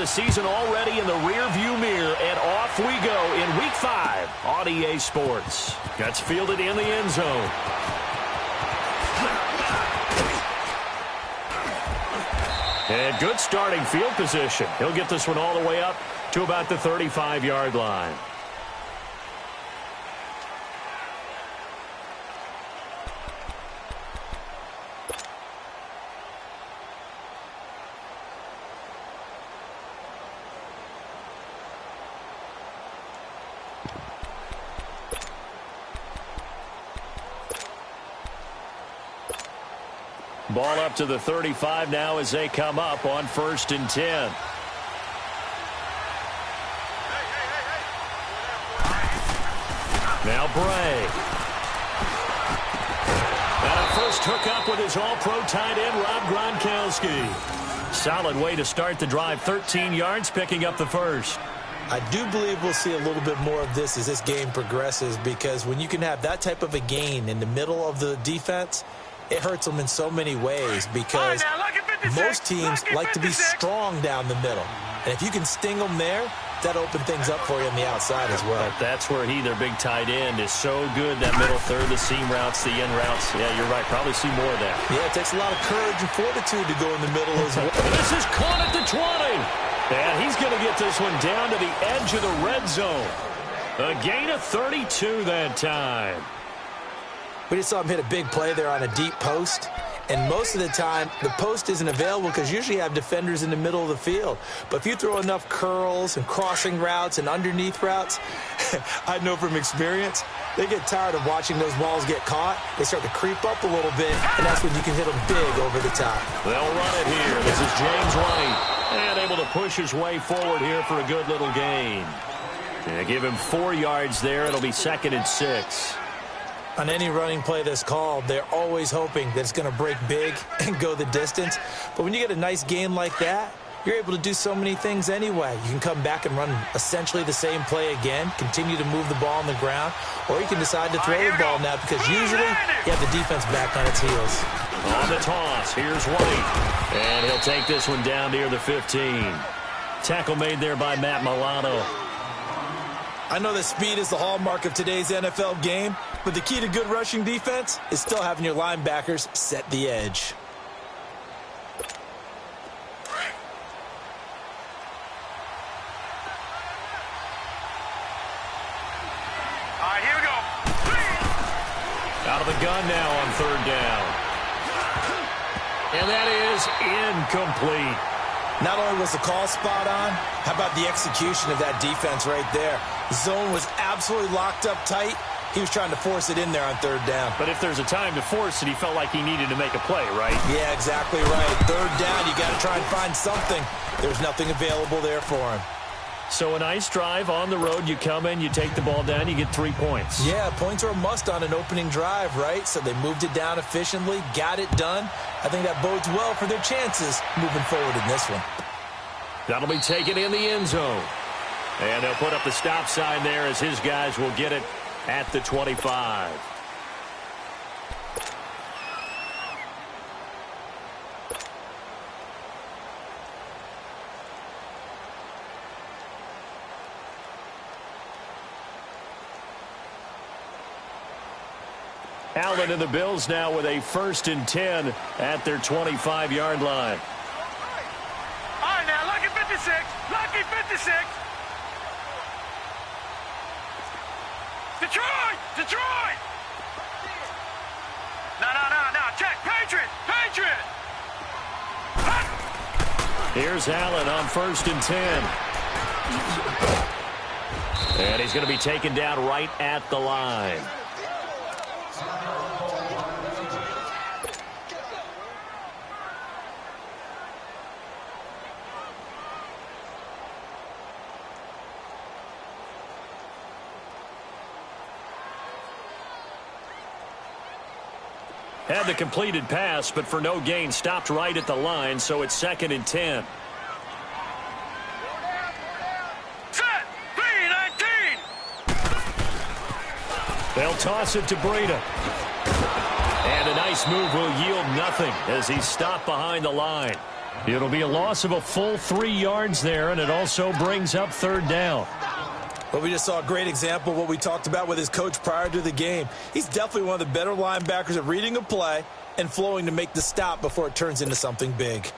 the season already in the rearview mirror, and off we go in Week 5 on EA Sports. Gets fielded in the end zone. And good starting field position. He'll get this one all the way up to about the 35-yard line. Ball up to the 35 now as they come up on 1st and 10. Now Bray. And a first hookup with his all-pro tight end, Rob Gronkowski. Solid way to start the drive. 13 yards, picking up the first. I do believe we'll see a little bit more of this as this game progresses, because when you can have that type of a gain in the middle of the defense, it hurts them in so many ways, because most teams like to be strong down the middle. And if you can sting them there, that opens things up for you on the outside as well. But that's where their big tight end, is so good, that middle third, the seam routes, the end routes. Yeah, you're right. Probably see more of that. Yeah, it takes a lot of courage and fortitude to go in the middle as well. This is caught at the 20. And he's going to get this one down to the edge of the red zone. A gain of 32 that time. We just saw him hit a big play there on a deep post. And most of the time, the post isn't available because usually you have defenders in the middle of the field. But if you throw enough curls and crossing routes and underneath routes, I know from experience, they get tired of watching those balls get caught. They start to creep up a little bit, and that's when you can hit them big over the top. They'll run it here. This is James White. And able to push his way forward here for a good little gain. And give him 4 yards there. It'll be 2nd and 6. On any running play that's called, they're always hoping that it's going to break big and go the distance. But when you get a nice gain like that, you're able to do so many things anyway. You can come back and run essentially the same play again, continue to move the ball on the ground, or you can decide to throw the ball now, because usually you have the defense back on its heels. On the toss, here's White. And he'll take this one down near the 15. Tackle made there by Matt Milano. I know that speed is the hallmark of today's NFL game, but the key to good rushing defense is still having your linebackers set the edge. All right, here we go. Out of the gun now on 3rd down. And that is incomplete. Not only was the call spot on, how about the execution of that defense right there? The zone was absolutely locked up tight. He was trying to force it in there on 3rd down. But if there's a time to force it, he felt like he needed to make a play, right? Yeah, exactly right. 3rd down, you got to try and find something. There's nothing available there for him. So a nice drive on the road. You come in, you take the ball down, you get 3 points. Yeah, points are a must on an opening drive, right? So they moved it down efficiently, got it done. I think that bodes well for their chances moving forward in this one. That'll be taken in the end zone. And they'll put up the stop sign there as his guys will get it at the 25. Allen and the Bills now with a 1st and 10 at their 25-yard line. All right, now, lucky 56. Lucky 56. Detroit! Detroit! No. Check. Patriot! Patriot! Here's Allen on 1st and 10. And he's going to be taken down right at the line. Had the completed pass, but for no gain, stopped right at the line, so it's 2nd and 10. Set! 3-19! They'll toss it to Breida. And a nice move will yield nothing as he's stopped behind the line. It'll be a loss of a full 3 yards there, and it also brings up third down. Well, we just saw a great example of what we talked about with his coach prior to the game. He's definitely one of the better linebackers at reading a play and flowing to make the stop before it turns into something big.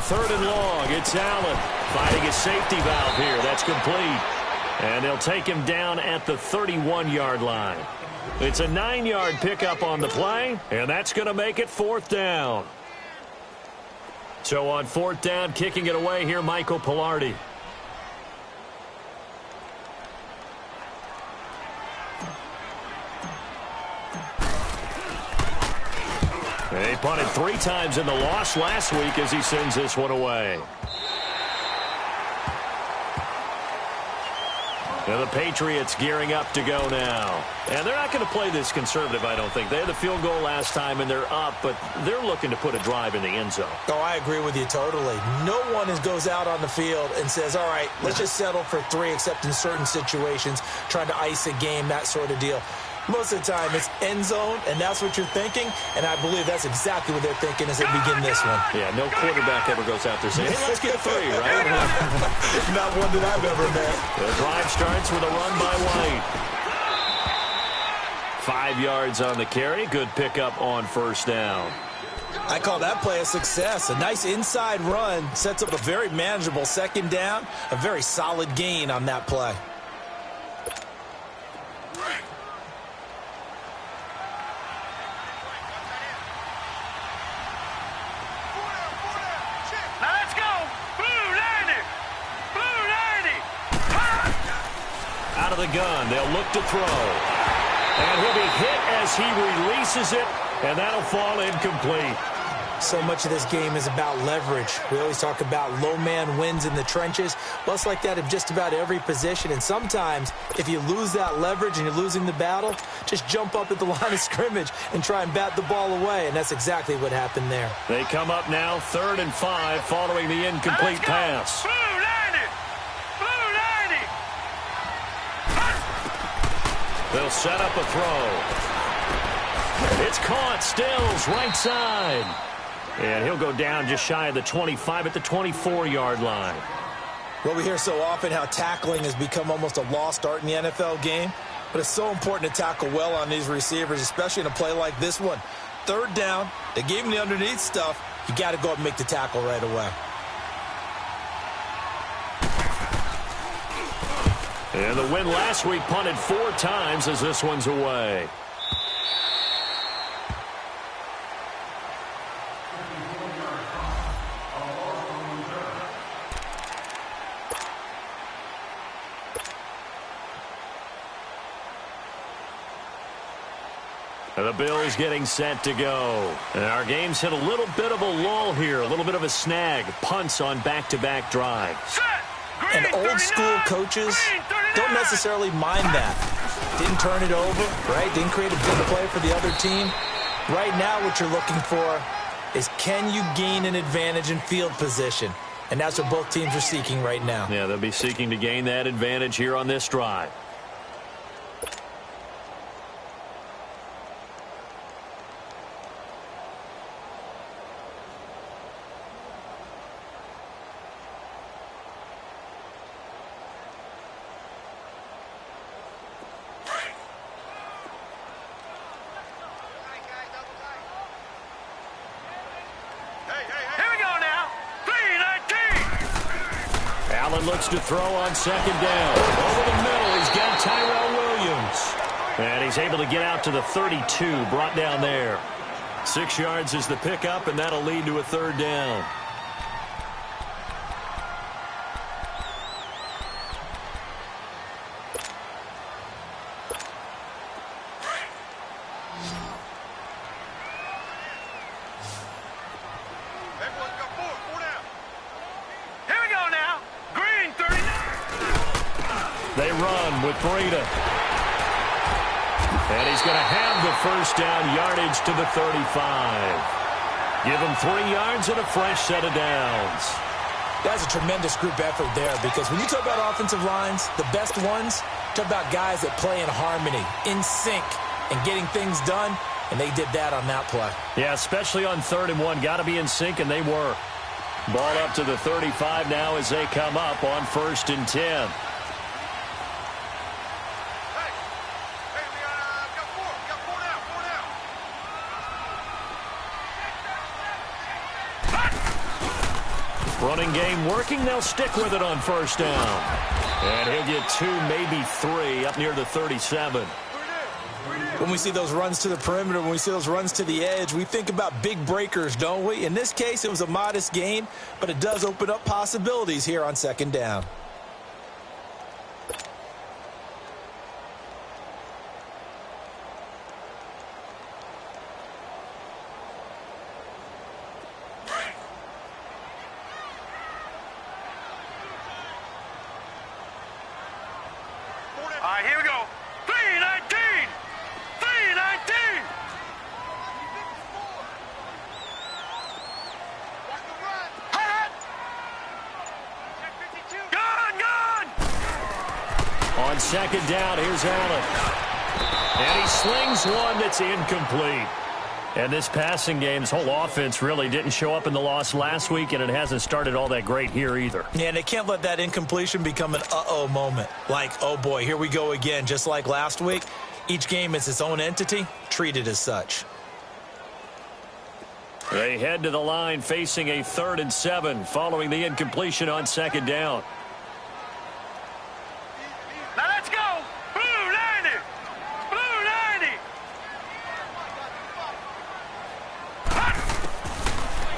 Third and long, it's Allen finding his safety valve here. That's complete. And they'll take him down at the 31-yard line. It's a 9-yard pickup on the play, and that's going to make it fourth down. So on fourth down, kicking it away here, Michael Pilardi. He punted 3 times in the loss last week as he sends this one away. Now the Patriots gearing up to go now. And they're not going to play this conservative, I don't think. They had the field goal last time, and they're up, but they're looking to put a drive in the end zone. Oh, I agree with you totally. No one goes out on the field and says, all right, let's just settle for 3, except in certain situations, trying to ice a game, that sort of deal. Most of the time, it's end zone, and that's what you're thinking, and I believe that's exactly what they're thinking as they begin this one. Yeah, no quarterback ever goes out there saying, hey, let's get 3, right? Not one that I've ever met. The drive starts with a run by White. 5 yards on the carry. Good pickup on first down. I call that play a success. A nice inside run sets up a very manageable second down, a very solid gain on that play. Out of the gun, they'll look to throw. And he'll be hit as he releases it, and that'll fall incomplete. So much of this game is about leverage. We always talk about low man wins in the trenches. Well, it's like that in just about every position. And sometimes, if you lose that leverage and you're losing the battle, just jump up at the line of scrimmage and try and bat the ball away. And that's exactly what happened there. They come up now 3rd and 5 following the incomplete pass. They'll set up a throw. It's caught. Stills right side. And he'll go down just shy of the 25 at the 24-yard line. Well, we hear so often how tackling has become almost a lost art in the NFL game. But it's so important to tackle well on these receivers, especially in a play like this one. 3rd down. They gave him the underneath stuff. You got to go up and make the tackle right away. And the win last week punted 4 times as this one's away. And the Bills getting set to go. And our game's hit a little bit of a lull here, a little bit of a snag. Punts on back-to-back drives. And old-school coaches don't necessarily mind that. Didn't turn it over, right? Didn't create a big play for the other team. Right now what you're looking for is, can you gain an advantage in field position? And that's what both teams are seeking right now. Yeah, they'll be seeking to gain that advantage here on this drive. Looks to throw on 2nd down. Over the middle, he's got Tyrell Williams. And he's able to get out to the 32, brought down there. 6 yards is the pickup, and that'll lead to a 3rd down. And he's going to have the first down, yardage to the 35. Give him 3 yards and a fresh set of downs. That's a tremendous group effort there, because when you talk about offensive lines, the best ones, talk about guys that play in harmony, in sync, and getting things done, and they did that on that play. Yeah, especially on 3rd and 1. Got to be in sync, and they were. Ball up to the 35 now as they come up on 1st and 10. Running game working. They'll stick with it on 1st down. And he'll get 2, maybe 3 up near the 37. When we see those runs to the perimeter, when we see those runs to the edge, we think about big breakers, don't we? In this case, it was a modest gain, but it does open up possibilities here on 2nd down. All right, here we go. 3-19. 3-19. Gone. On 2nd down, here's Allen. And he slings one that's incomplete. And this passing game's whole offense really didn't show up in the loss last week, and it hasn't started all that great here either. Yeah, and they can't let that incompletion become an uh-oh moment. Like, oh boy, here we go again, just like last week. Each game is its own entity, treated as such. They head to the line facing a 3rd and 7 following the incompletion on 2nd down. Now let's go. Blue 90. Blue 90.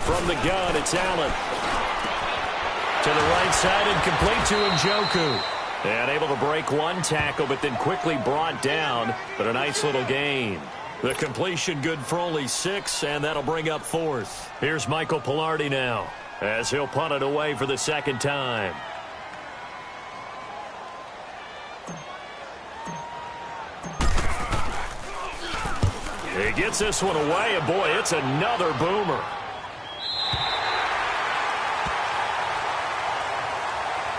From the gun, it's Allen. To the right side and complete to Njoku. And able to break one tackle, but then quickly brought down. But a nice little gain. The completion good for only 6, and that'll bring up 4th. Here's Michael Pilardi now, as he'll punt it away for the 2nd time. He gets this one away, and boy, it's another boomer.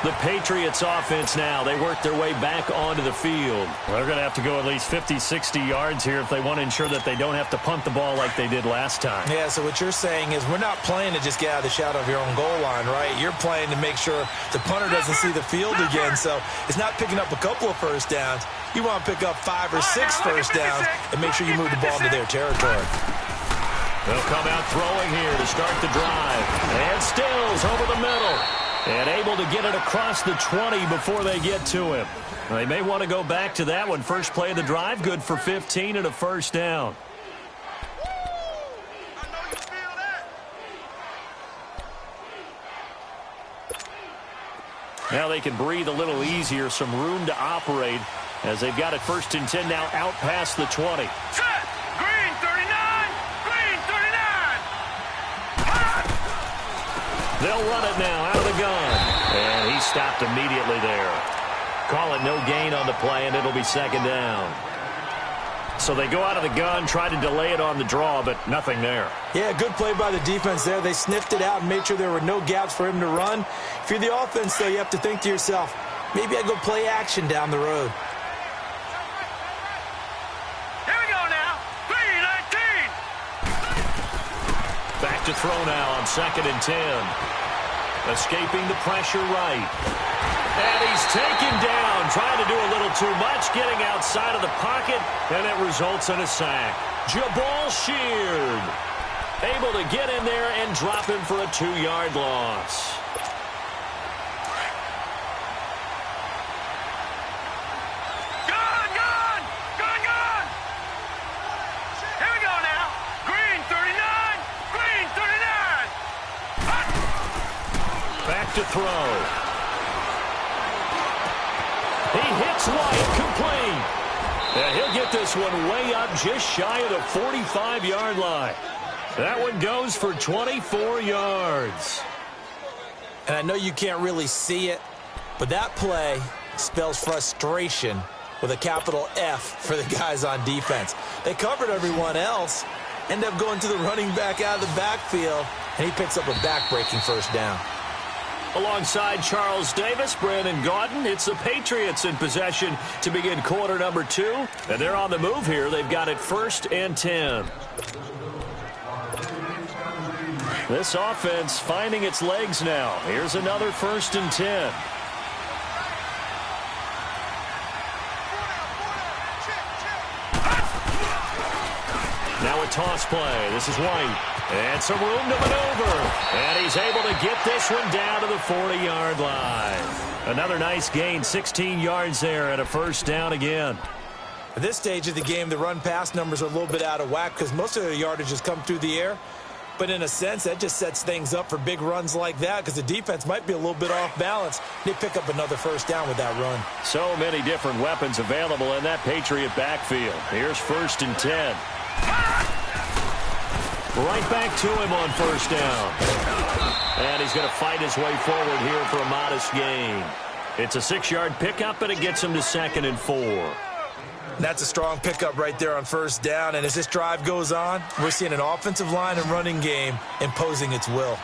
The Patriots offense now, they work their way back onto the field. They're going to have to go at least 50, 60 yards here if they want to ensure that they don't have to punt the ball like they did last time. Yeah, so what you're saying is we're not playing to just get out of the shadow of your own goal line, right? You're playing to make sure the punter doesn't see the field again. So it's not picking up a couple of 1st downs. You want to pick up 5 or 6 1st downs and make sure you move the ball into their territory. They'll come out throwing here to start the drive. And Stills over the middle. And able to get it across the 20 before they get to him. They may want to go back to that one. First play of the drive, good for 15 and a 1st down. Now they can breathe a little easier, some room to operate as they've got it 1st and 10 now out past the 20. Set. Green 39. Green 39. They'll run it now out of the gun. And he stopped immediately there. Call it no gain on the play, and it'll be 2nd down. So they go out of the gun, try to delay it on the draw, but nothing there. Yeah, good play by the defense there. They sniffed it out and made sure there were no gaps for him to run. If you're the offense, though, you have to think to yourself, maybe I go play action down the road. Here we go now. 3-19. Back to throw now on 2nd and 10. Escaping the pressure right. And he's taken down, trying to do a little too much, getting outside of the pocket, and it results in a sack. Jabal Sheard able to get in there and drop him for a 2-yard loss. Gone. Here we go now. Green 39. Green 39. Back to throw. He hits White, complete. And he'll get this one way up just shy of the 45-yard line. That one goes for 24 yards. And I know you can't really see it, but that play spells frustration with a capital F for the guys on defense. They covered everyone else, end up going to the running back out of the backfield, and he picks up a back-breaking first down. Alongside Charles Davis, Brandon Gaudin, it's the Patriots in possession to begin quarter number 2. And they're on the move here. They've got it 1st and 10. This offense finding its legs now. Here's another 1st and 10. Now a toss play. This is White. And some room to maneuver. And he's able to get this one down to the 40-yard line. Another nice gain, 16 yards there, and a first down again. At this stage of the game, the run-pass numbers are a little bit out of whack because most of their yardage has come through the air. But in a sense, that just sets things up for big runs like that because the defense might be a little bit off balance. They pick up another first down with that run. So many different weapons available in that Patriot backfield. Here's 1st and 10. Right back to him on first down. And he's going to fight his way forward here for a modest gain. It's a 6-yard pickup, and it gets him to 2nd and 4. That's a strong pickup right there on first down. And as this drive goes on, we're seeing an offensive line and running game imposing its will.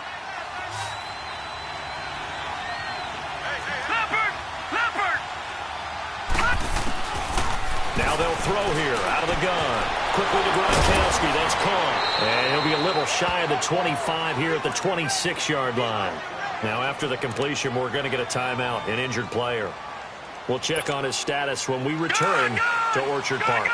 Now they'll throw here out of the gun. Quickly to Gronkowski. That's caught. And he'll be a little shy of the 25 here at the 26-yard line. Now after the completion, we're going to get a timeout, an injured player. We'll check on his status when we return to Orchard Park.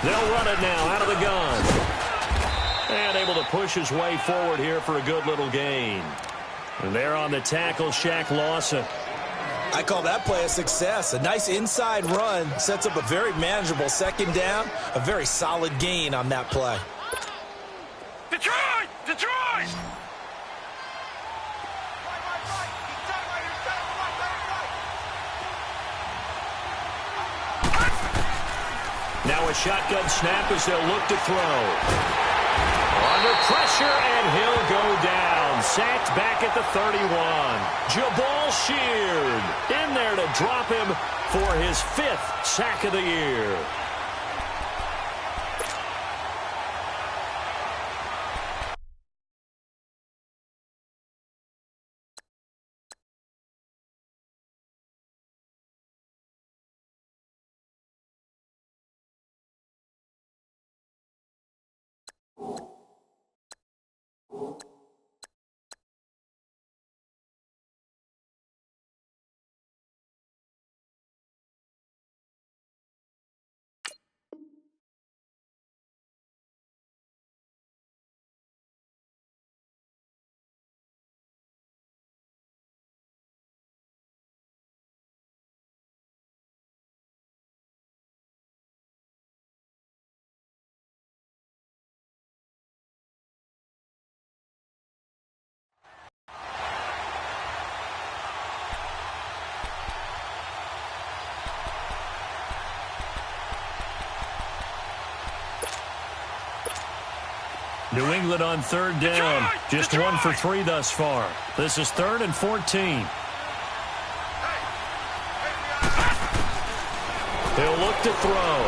They'll run it now out of the gun. And able to push his way forward here for a good little gain. And there on the tackle, Shaq Lawson. I call that play a success. A nice inside run sets up a very manageable 2nd down. A very solid gain on that play. Detroit! Detroit! Now a shotgun snap as they'll look to throw. Under pressure, and he'll go down. Sacked back at the 31. Jabal Sheard in there to drop him for his 5th sack of the year. New England on 3rd down. Just 1 for 3 thus far. This is 3rd and 14. He'll look to throw.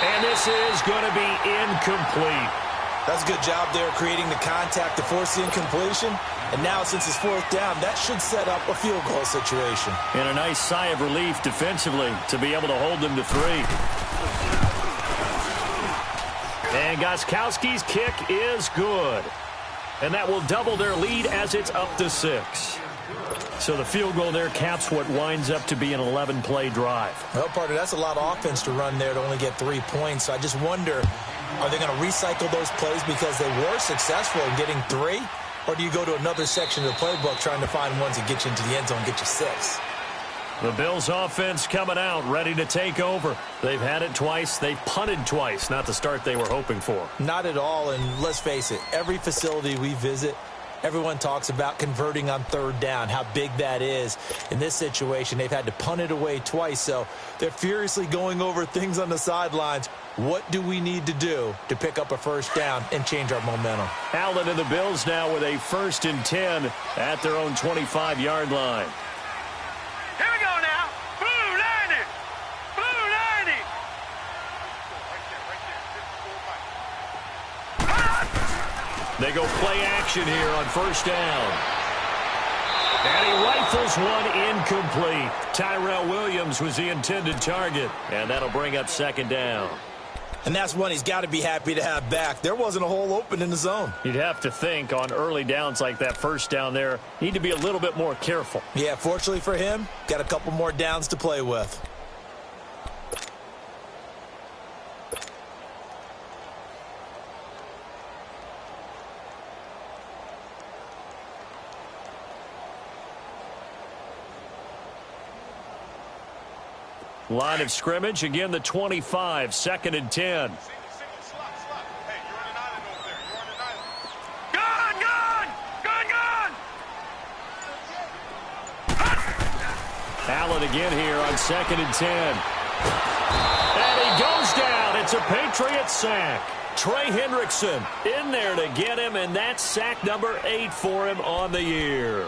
And this is going to be incomplete. That's a good job there creating the contact to force the incompletion. And now since it's 4th down, that should set up a field goal situation. And a nice sigh of relief defensively to be able to hold them to 3. And Gostkowski's kick is good. And that will double their lead as it's up to 6. So the field goal there caps what winds up to be an 11-play drive. Well, partner, that's a lot of offense to run there to only get 3 points. So I just wonder, are they going to recycle those plays because they were successful in getting 3? Or do you go to another section of the playbook trying to find ones that get you into the end zone and get you 6? The Bills offense coming out, ready to take over. They've had it twice. They've punted twice. Not the start they were hoping for. Not at all, and let's face it, every facility we visit, Everyone talks about converting on third down, how big that is. In this situation, they've had to punt it away twice, so they're furiously going over things on the sidelines. What do we need to do to pick up a first down and change our momentum? Allen and the Bills now with a 1st and 10 at their own 25-yard line. Here we go now. Blue 90. Blue 90. They go play action here on 1st down. And he rifles one incomplete. Tyrell Williams was the intended target, and that'll bring up 2nd down. And that's one he's got to be happy to have back. There wasn't a hole open in the zone. You'd have to think on early downs like that 1st down there, need to be a little bit more careful. Yeah, fortunately for him, got a couple more downs to play with. Line of scrimmage, again the 25, 2nd and 10. Allen again here on 2nd and 10. And he goes down. It's a Patriots sack. Trey Hendrickson in there to get him, and that's sack number 8 for him on the year.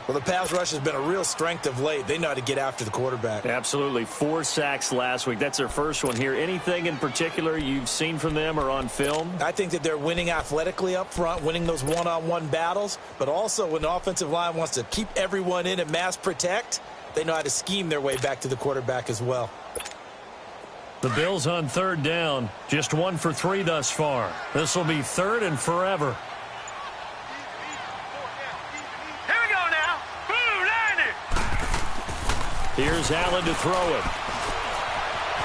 Well, the pass rush has been a real strength of late. They know how to get after the quarterback. Absolutely. 4 sacks last week. That's their first one here. Anything in particular you've seen from them or on film? I think that they're winning athletically up front, winning those one-on-one battles, but also when the offensive line wants to keep everyone in and mass protect, they know how to scheme their way back to the quarterback as well. The Bills on 3rd down. Just 1 for 3 thus far. This will be 3rd and forever. Here's Allen to throw it.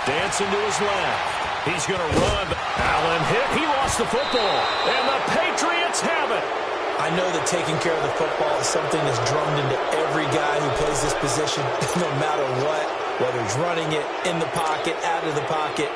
Dancing to his left. He's going to run. Allen hit. He lost the football. And the Patriots have it. I know that taking care of the football is something that's drummed into every guy who plays this position, no matter what, whether he's running it, in the pocket, out of the pocket.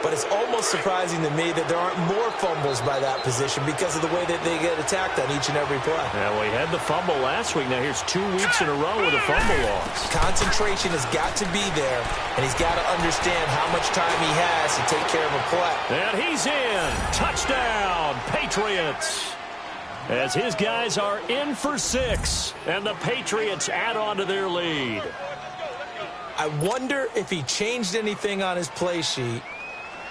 But it's almost surprising to me that there aren't more fumbles by that position because of the way that they get attacked on each and every play. Yeah, well, he had the fumble last week. Now here's 2 weeks in a row with a fumble loss. Concentration has got to be there, and he's got to understand how much time he has to take care of a play. And he's in. Touchdown, Patriots. As his guys are in for 6, and the Patriots add on to their lead. I wonder if he changed anything on his play sheet,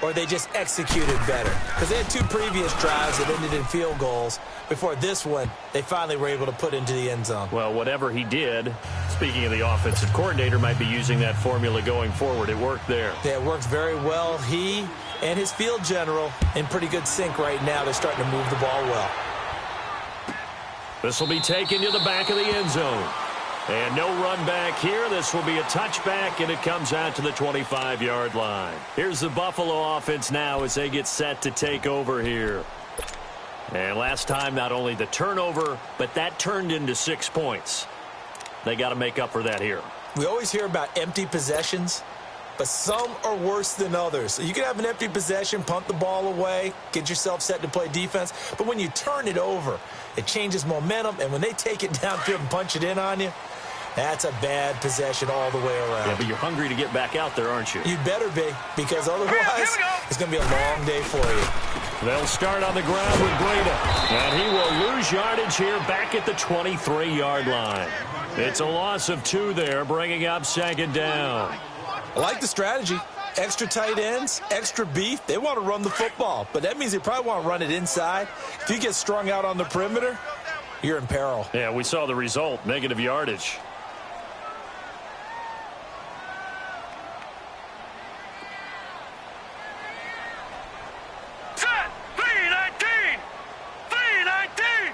or they just executed better. Because they had 2 previous drives that ended in field goals. Before this one, they finally were able to put into the end zone. Well, whatever he did, speaking of the offensive coordinator, might be using that formula going forward. It worked there. Yeah, it worked very well. He and his field general in pretty good sync right now. They're starting to move the ball well. This will be taken to the back of the end zone. And no run back here. This will be a touchback, and it comes out to the 25-yard line. Here's the Buffalo offense now as they get set to take over here. And last time, not only the turnover, but that turned into 6 points. They got to make up for that here. We always hear about empty possessions, but some are worse than others. You can have an empty possession, punt the ball away, get yourself set to play defense, but when you turn it over, it changes momentum, and when they take it downfield and punch it in on you, that's a bad possession all the way around. Yeah, but you're hungry to get back out there, aren't you? You better be, because otherwise it's going to be a long day for you. They'll start on the ground with Breda, and he will lose yardage here back at the 23-yard line. It's a loss of 2 there, bringing up 2nd down. I like the strategy. Extra tight ends, extra beef. They want to run the football, but that means they probably want to run it inside. If you get strung out on the perimeter, you're in peril. Yeah, we saw the result, negative yardage. Set. 319. 319.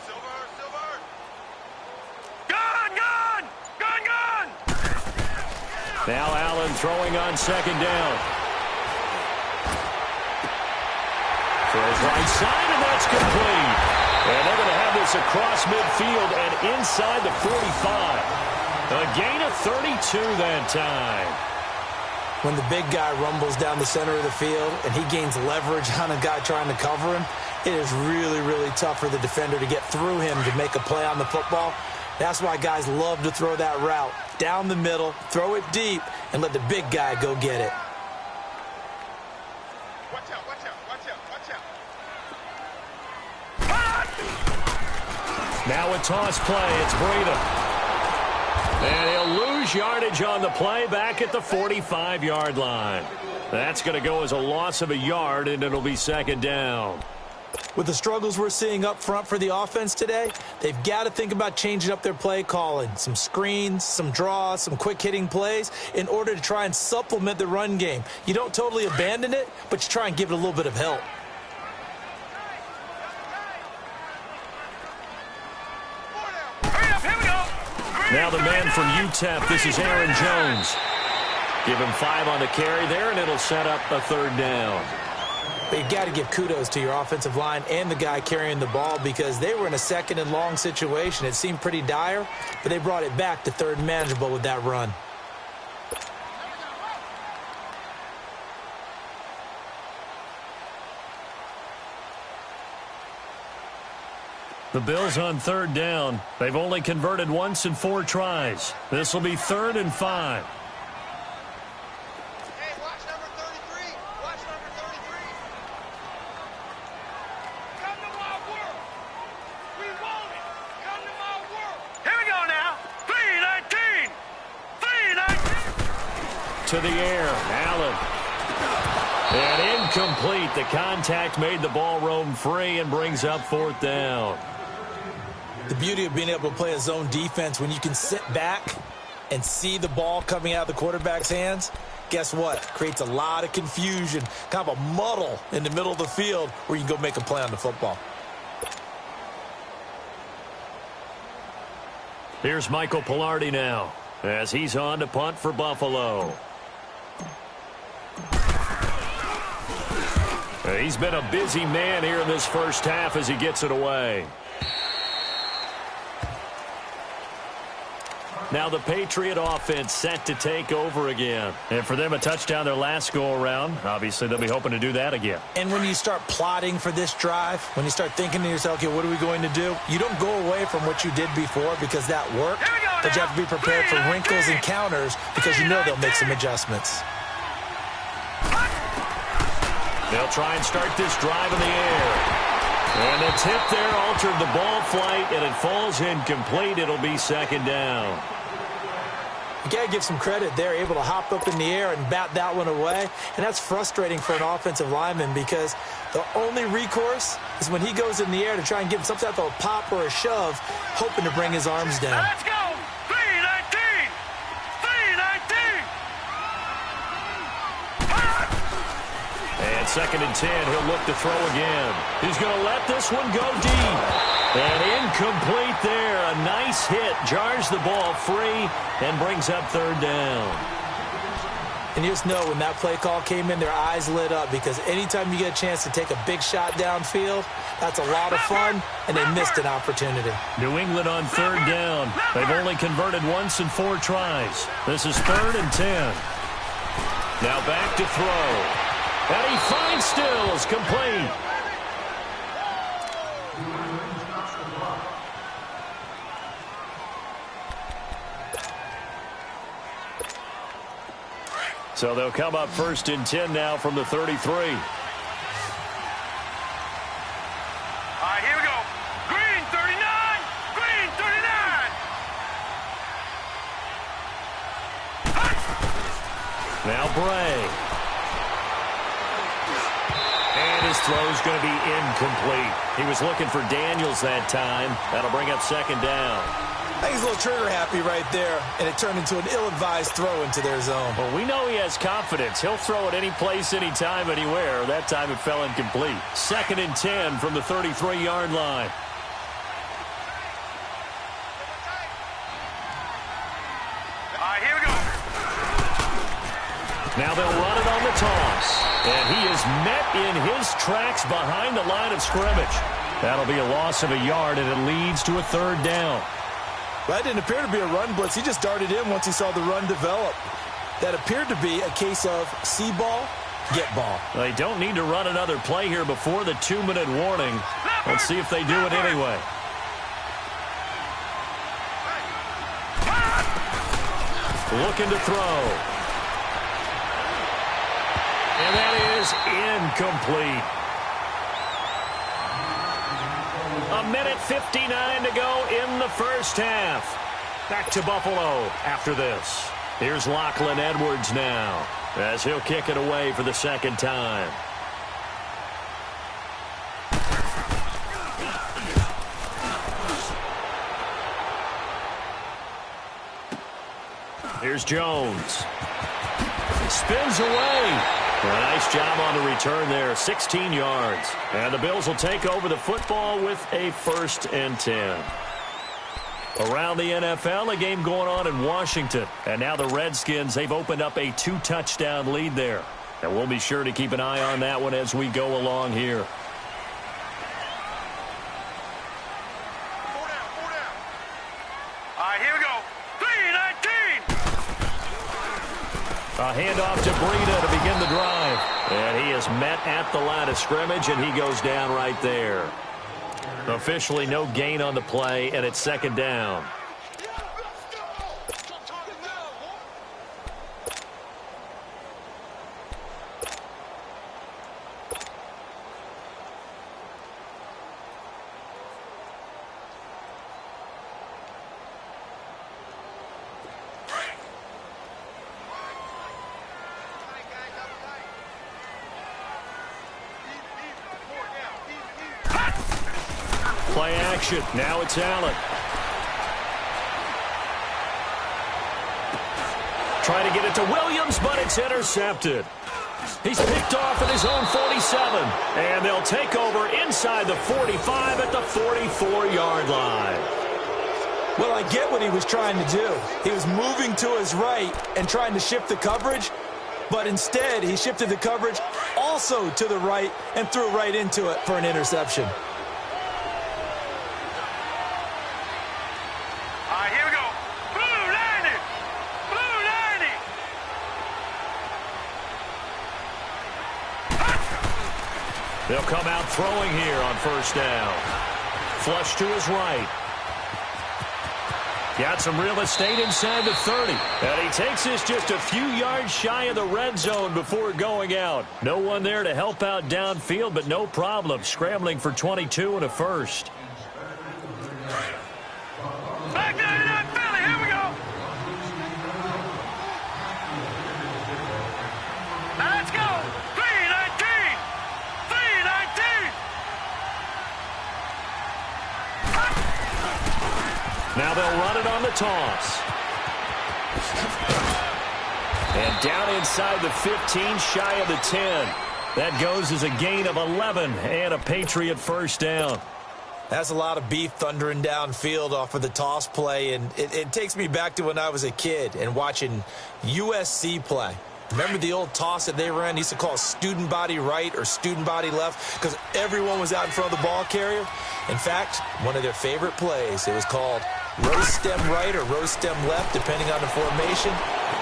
Silver. Gone. Now Allen throwing on 2nd down. Throws right side, and that's complete. And they're going to have this across midfield and inside the 45. A gain of 32 that time. When the big guy rumbles down the center of the field and he gains leverage on a guy trying to cover him, It is really, really tough for the defender to get through him to make a play on the football. That's why guys love to throw that route. Down the middle, throw it deep, and let the big guy go get it. Watch out, watch out, watch out, watch out. Now a toss play. It's Breida. And he'll lose yardage on the play back at the 45-yard line. That's going to go as a loss of a yard, and it'll be second down. With the struggles we're seeing up front for the offense today, they've got to think about changing up their play calling. Some screens, some draws, some quick-hitting plays in order to try and supplement the run game. You don't totally abandon it, but you try and give it a little bit of help. Now the man from UTEP, this is Aaron Jones. Give him 5 on the carry there, and it'll set up a third down. But you've got to give kudos to your offensive line and the guy carrying the ball because they were in a second and long situation. It seemed pretty dire, but they brought it back to third and manageable with that run. The Bills on third down. They've only converted once in 4 tries. This will be 3rd and 5. Hey, watch number 33. Watch number 33. Come to my world. We want it. Come to my world. Here we go now. 319. 319. To the air. Allen. And incomplete. The contact made the ball roam free and brings up 4th down. The beauty of being able to play a zone defense when you can sit back and see the ball coming out of the quarterback's hands, guess what? Creates a lot of confusion, kind of a muddle in the middle of the field where you can go make a play on the football. Here's Michael Pilardi now as he's on to punt for Buffalo. He's been a busy man here in this first half as he gets it away. Now the Patriot offense set to take over again. And for them, a touchdown their last go-around. Obviously, they'll be hoping to do that again. And when you start plotting for this drive, when you start thinking to yourself, okay, what are we going to do? You don't go away from what you did before because that worked, but you have to be prepared for wrinkles and counters because you know they'll make some adjustments. They'll try and start this drive in the air. And the tip there altered the ball flight, and it falls incomplete. It'll be second down. You got to give some credit. They're able to hop up in the air and bat that one away. And that's frustrating for an offensive lineman because the only recourse is when he goes in the air to try and give him some type of a pop or a shove, hoping to bring his arms down. Let's go. 319. 319. And 2nd and 10, he'll look to throw again. He's going to let this one go deep. And incomplete there. A nice hit. Jars the ball free and brings up 3rd down. And you just know when that play call came in, their eyes lit up because anytime you get a chance to take a big shot downfield, that's a lot of fun, and they missed an opportunity. New England on 3rd down. They've only converted once in 4 tries. This is 3rd and 10. Now back to throw. And he finds Stills complete. So they'll come up 1st and 10 now from the 33. All right, here we go. Green 39. Green 39. Now Bray. And his throw's going to be incomplete. He was looking for Daniels that time. That'll bring up 2nd down. I think he's a little trigger happy right there, and it turned into an ill-advised throw into their zone. Well, we know he has confidence. He'll throw it any place, anytime, anywhere. That time it fell incomplete. 2nd and 10 from the 33-yard line. All right, here we go. Now they'll run it on the toss. And he is met in his tracks behind the line of scrimmage. That'll be a loss of a yard, and it leads to a 3rd down. That didn't appear to be a run blitz. He just darted in once he saw the run develop. That appeared to be a case of see ball, get ball. They don't need to run another play here before the 2-minute warning. Let's see if they do it anyway. Looking to throw. And that is incomplete. 1:59 to go in the first half. Back to Buffalo after this. Here's Lachlan Edwards now as he'll kick it away for the second time. Here's Jones. Spins away. A nice job on the return there, 16 yards. And the Bills will take over the football with a 1st and 10. Around the NFL, a game going on in Washington. And now the Redskins, they've opened up a 2-touchdown lead there. And we'll be sure to keep an eye on that one as we go along here. All right, here we go. 3-19. A handoff to Breida to begin the drive. And he is met at the line of scrimmage, and he goes down right there. Officially no gain on the play, and it's 2nd down. Play action. Now it's Allen. Try to get it to Williams, but it's intercepted. He's picked off at his own 47. And they'll take over inside the 45 at the 44-yard line. Well, I get what he was trying to do. He was moving to his right and trying to shift the coverage, but instead he shifted the coverage also to the right and threw right into it for an interception. They'll come out throwing here on 1st down. Flush to his right. Got some real estate inside the 30. And he takes this just a few yards shy of the red zone before going out. No one there to help out downfield, but no problem. Scrambling for 22 and a 1st. Back down to that Philly. Here we go. Now let's go. 3-19. 3-19. Now they'll run it on the toss. And down inside the 15, shy of the 10. That goes as a gain of 11 and a Patriot 1st down. That's a lot of beef thundering downfield off of the toss play, and it takes me back to when I was a kid and watching USC play. Remember the old toss that they ran? They used to call student body right or student body left because everyone was out in front of the ball carrier. In fact, one of their favorite plays, it was called rose stem right or rose stem left, depending on the formation.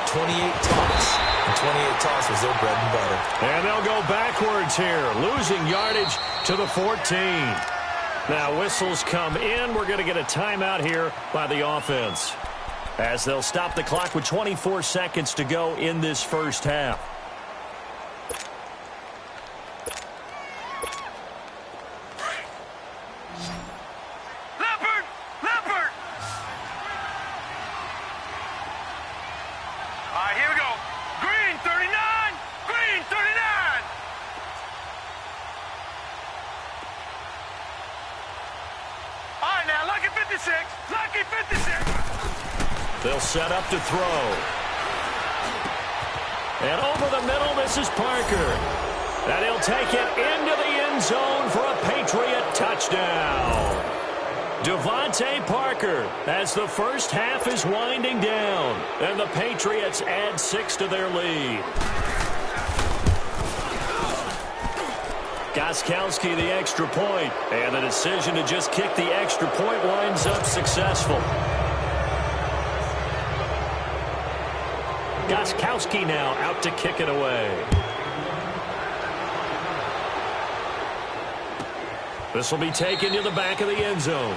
28 toss. And 28 toss was their bread and butter. And they'll go backwards here, losing yardage to the 14. Now whistles come in. We're going to get a timeout here by the offense, as they'll stop the clock with 24 seconds to go in this first half. Leopard! Leopard! All right, here we go. Green 39! Green 39! All right, now, lucky 56. Lucky 56. They'll set up to throw. And over the middle, this is Parker. And he'll take it into the end zone for a Patriot touchdown. Devontae Parker, as the first half is winding down. And the Patriots add 6 to their lead. Gostkowski the extra point. And the decision to just kick the extra point winds up successful. Gostkowski now out to kick it away. This will be taken to the back of the end zone.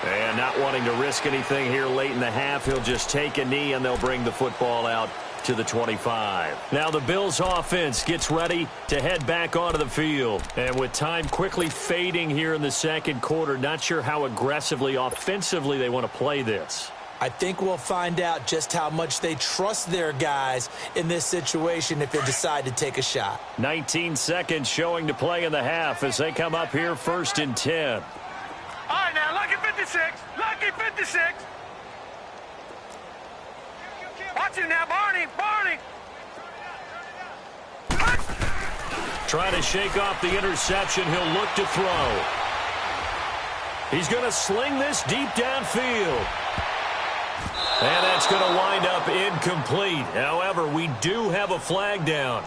And not wanting to risk anything here late in the half, he'll just take a knee, and they'll bring the football out to the 25. Now the Bills offense gets ready to head back onto the field. And with time quickly fading here in the second quarter, not sure how aggressively, offensively they want to play this. I think we'll find out just how much they trust their guys in this situation if they decide to take a shot. 19 seconds showing to play in the half as they come up here 1st and 10. All right, now, lucky 56. Lucky 56. Watch him now, Barney. Barney. Trying to shake off the interception. He'll look to throw. He's going to sling this deep downfield. And that's going to wind up incomplete. However, we do have a flag down.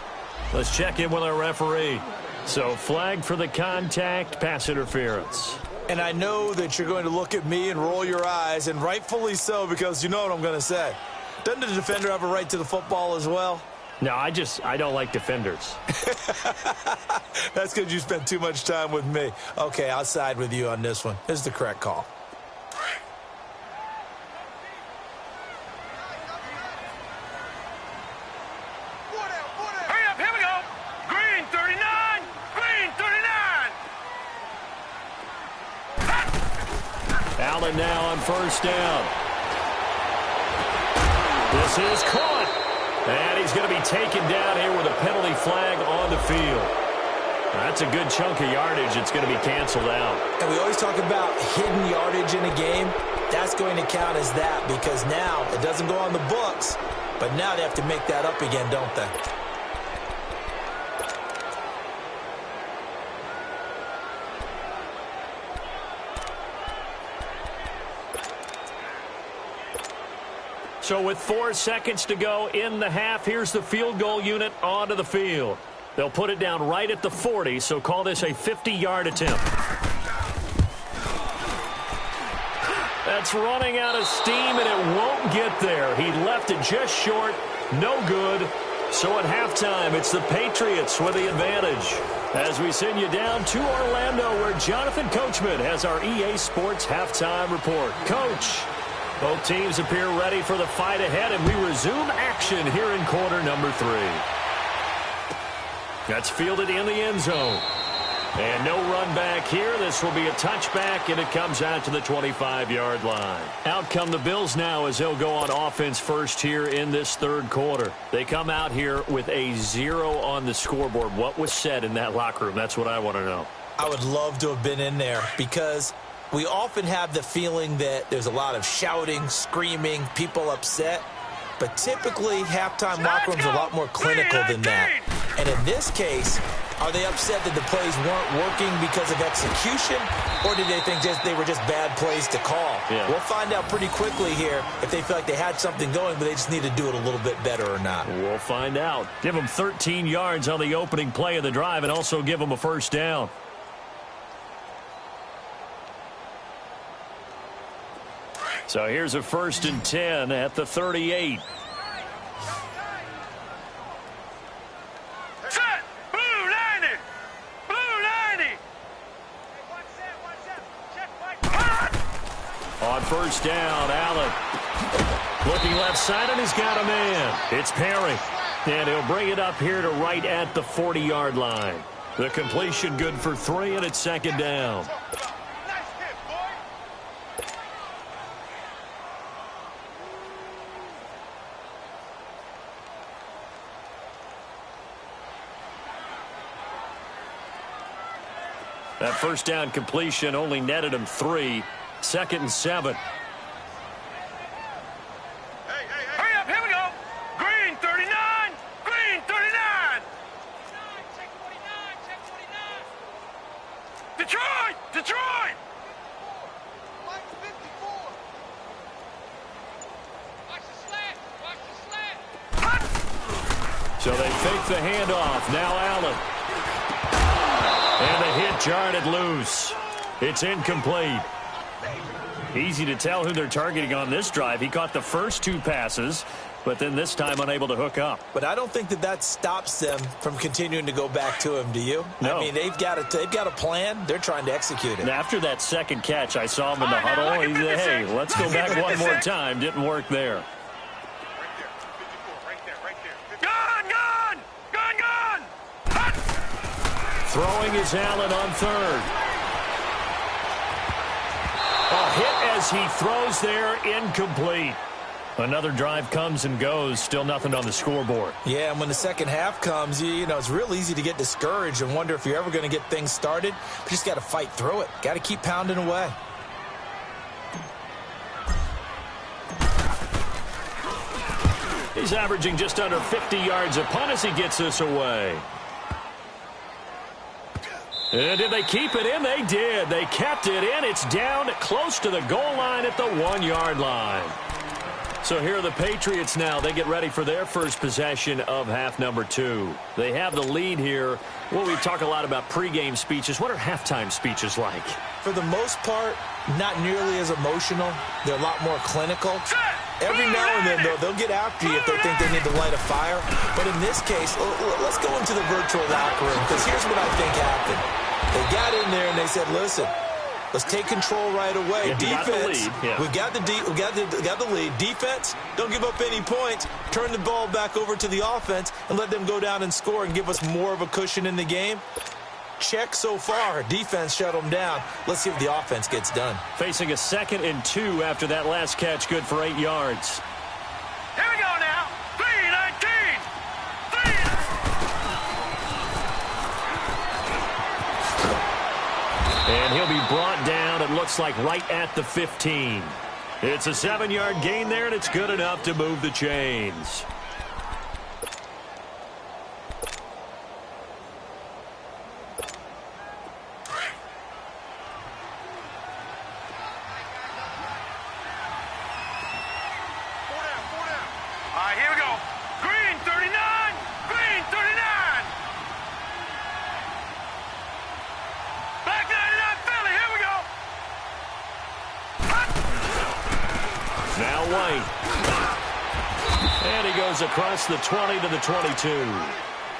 Let's check in with our referee. So, flag for the contact, pass interference. And I know that you're going to look at me and roll your eyes, and rightfully so, because you know what I'm going to say. Doesn't the defender have a right to the football as well? No, I don't like defenders. That's because you spent too much time with me. Okay, I'll side with you on this one. This is the correct call. Hurry up, here we go. Green 39. Green 39. Allen now on 1st down. This is caught. And he's going to be taken down here with a penalty flag on the field. That's a good chunk of yardage. It's going to be canceled out. And we always talk about hidden yardage in a game. That's going to count as that because now it doesn't go on the books, but now they have to make that up again, don't they? So with 4 seconds to go in the half, here's the field goal unit onto the field. They'll put it down right at the 40, so call this a 50-yard attempt. That's running out of steam, and it won't get there. He left it just short. No good. So at halftime, it's the Patriots with the advantage. As we send you down to Orlando, where Jonathan Coachman has our EA Sports halftime report. Coach, both teams appear ready for the fight ahead, and we resume action here in quarter number 3. That's fielded in the end zone. And no run back here. This will be a touchback, and it comes out to the 25-yard line. Out come the Bills now as they'll go on offense first here in this third quarter. They come out here with a 0 on the scoreboard. What was said in that locker room? That's what I want to know. I would love to have been in there because we often have the feeling that there's a lot of shouting, screaming, people upset. But typically, halftime locker rooms are a lot more clinical than that. And in this case, are they upset that the plays weren't working because of execution? Or did they think they were just bad plays to call? Yeah. We'll find out pretty quickly here if they feel like they had something going, but they just need to do it a little bit better or not. We'll find out. Give them 13 yards on the opening play of the drive and also give them a first down. So here's a 1st and 10 at the 38. Set. Blue 90. Blue 90. On 1st down, Allen. Looking left side, and he's got a man. It's Perry. And he'll bring it up here to right at the 40-yard line. The completion good for 3, and it's 2nd down. That 1st down completion only netted him 3. 2nd and 7. Hurry up, here we go. Green 39. Green 39. Check 49. Check 49. Detroit. Detroit. Watch the 54. Watch the slant. Watch the slant. So they fake the handoff. Now Allen. And the hit jarred it loose. It's incomplete. Easy to tell who they're targeting on this drive. He caught the first 2 passes, but then this time unable to hook up. But I don't think that stops them from continuing to go back to him, do you? No. I mean, they've got a plan. They're trying to execute it. And after that second catch, I saw him in the huddle. He said, hey, let's go back one more time. Didn't work there. Throwing is Allen on third. A hit as he throws there, incomplete. Another drive comes and goes, still nothing on the scoreboard. Yeah, and when the second half comes, you know, it's real easy to get discouraged and wonder if you're ever going to get things started. But you just got to fight through it. Got to keep pounding away. He's averaging just under 50 yards a punt as he gets this away. And did they keep it in? They did. They kept it in. It's down close to the goal line at the 1-yard line. So here are the Patriots now. They get ready for their first possession of half number 2. They have the lead here. Well, we talk a lot about pregame speeches. What are halftime speeches like? For the most part, not nearly as emotional. They're a lot more clinical. Every now and then, though, they'll get after you if they think they need to light a fire. But in this case, let's go into the virtual locker room, because here's what I think happened. They got in there and they said, listen, let's take control right away. Yeah, Defense, we got the lead. Defense, don't give up any points. Turn the ball back over to the offense and let them go down and score and give us more of a cushion in the game. Check so far. Defense shut them down. Let's see if the offense gets done. Facing a 2nd and 2 after that last catch, good for 8 yards. Here we go now. 3-19. And he'll be brought down, it looks like, right at the 15. It's a 7-yard gain there, and it's good enough to move the chains. All right, here we go. Green 39. Green 39. Black 99 Philly. Here we go. Now White. And he goes across the 20 to the 22.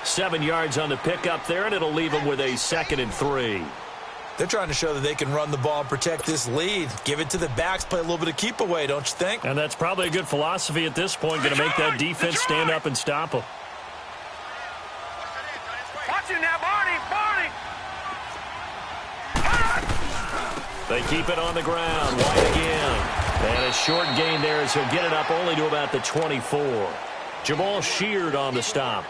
7 yards on the pickup there, and it'll leave him with a 2nd and 3. They're trying to show that they can run the ball and protect this lead. Give it to the backs, play a little bit of keep away, don't you think? And that's probably a good philosophy at this point, going to make that defense stand up and stop them. Watch it now, Barney. They keep it on the ground. White again. And a short gain there as he'll get it up only to about the 24. Jamal Sheard on the stop.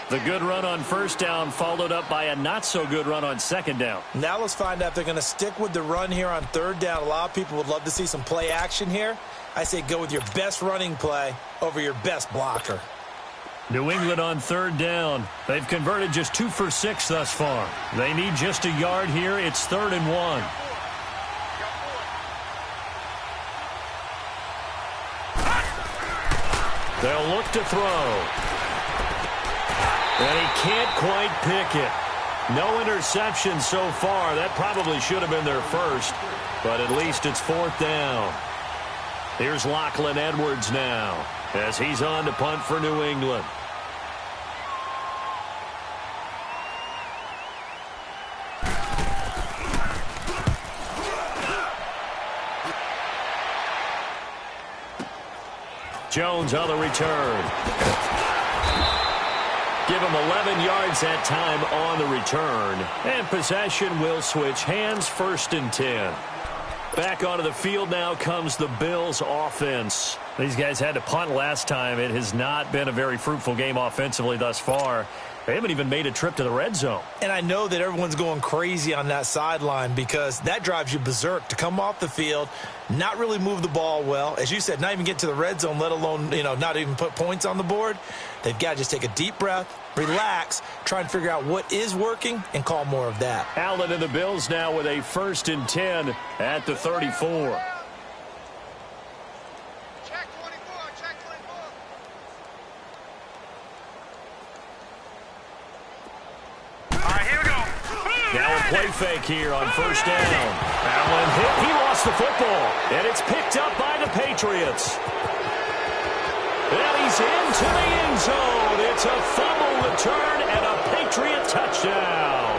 The good run on first down followed up by a not-so-good run on second down. Now let's find out if they're going to stick with the run here on third down. A lot of people would love to see some play action here. I say go with your best running play over your best blocker. New England on third down. They've converted just 2 for 6 thus far. They need just a yard here. It's 3rd and 1. They'll look to throw. And he can't quite pick it. No interception so far. That probably should have been their first, but at least it's 4th down. Here's Lachlan Edwards now as he's on to punt for New England. Jones on the return. Give him 11 yards that time on the return. And possession will switch hands, 1st and 10. Back onto the field now comes the Bills offense. These guys had to punt last time. It has not been a very fruitful game offensively thus far. They haven't even made a trip to the red zone. And I know that everyone's going crazy on that sideline because that drives you berserk to come off the field, not really move the ball well. As you said, not even get to the red zone, let alone, not even put points on the board. They've got to just take a deep breath, relax, try and figure out what is working, and call more of that. Allen and the Bills now with a 1st and 10 at the 34. Now play fake here on first down. Allen hit. He lost the football. And it's picked up by the Patriots. And he's into the end zone. It's a fumble return and a Patriot touchdown.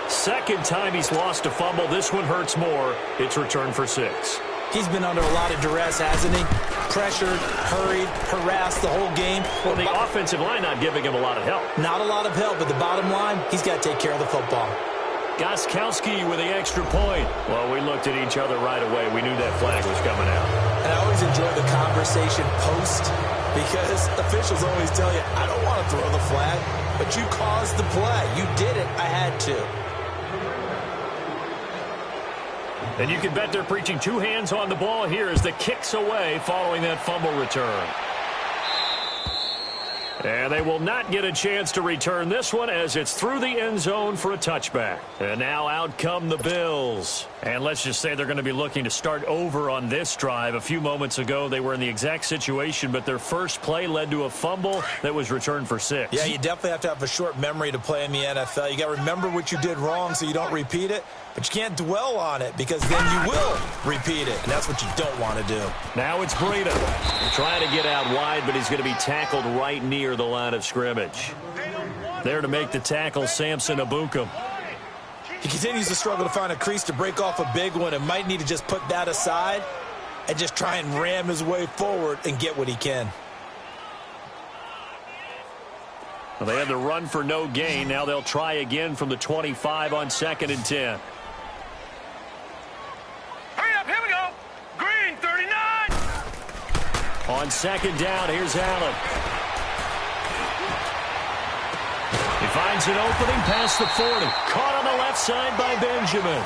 Second time he's lost a fumble. This one hurts more. It's returned for 6. He's been under a lot of duress, hasn't he? Pressured, hurried, harassed the whole game. Well, the offensive line not giving him a lot of help. Not a lot of help, but the bottom line, he's got to take care of the football. Gostkowski with the extra point. Well, we looked at each other right away. We knew that flag was coming out. And I always enjoy the conversation post because officials always tell you, I don't want to throw the flag, but you caused the play. You did it. I had to. And you can bet they're preaching 2 hands on the ball here as the kick's away following that fumble return. And they will not get a chance to return this one as it's through the end zone for a touchback. And now out come the Bills. And let's just say they're going to be looking to start over on this drive. A few moments ago, they were in the exact situation, but their first play led to a fumble that was returned for 6. Yeah, you definitely have to have a short memory to play in the NFL. You got to remember what you did wrong so you don't repeat it. But you can't dwell on it because then you will repeat it, and that's what you don't want to do. Now it's Breida. Trying to get out wide, but he's going to be tackled right near the line of scrimmage. There to make the tackle, Samson Abukum. He continues to struggle to find a crease to break off a big one and might need to just put that aside and just try and ram his way forward and get what he can. Well, they had the run for no gain. Now they'll try again from the 25 on 2nd and 10. Hurry up, here we go. Green, 39. On 2nd down, here's Allen. He finds an opening past the 40. Caught on the left side by Benjamin.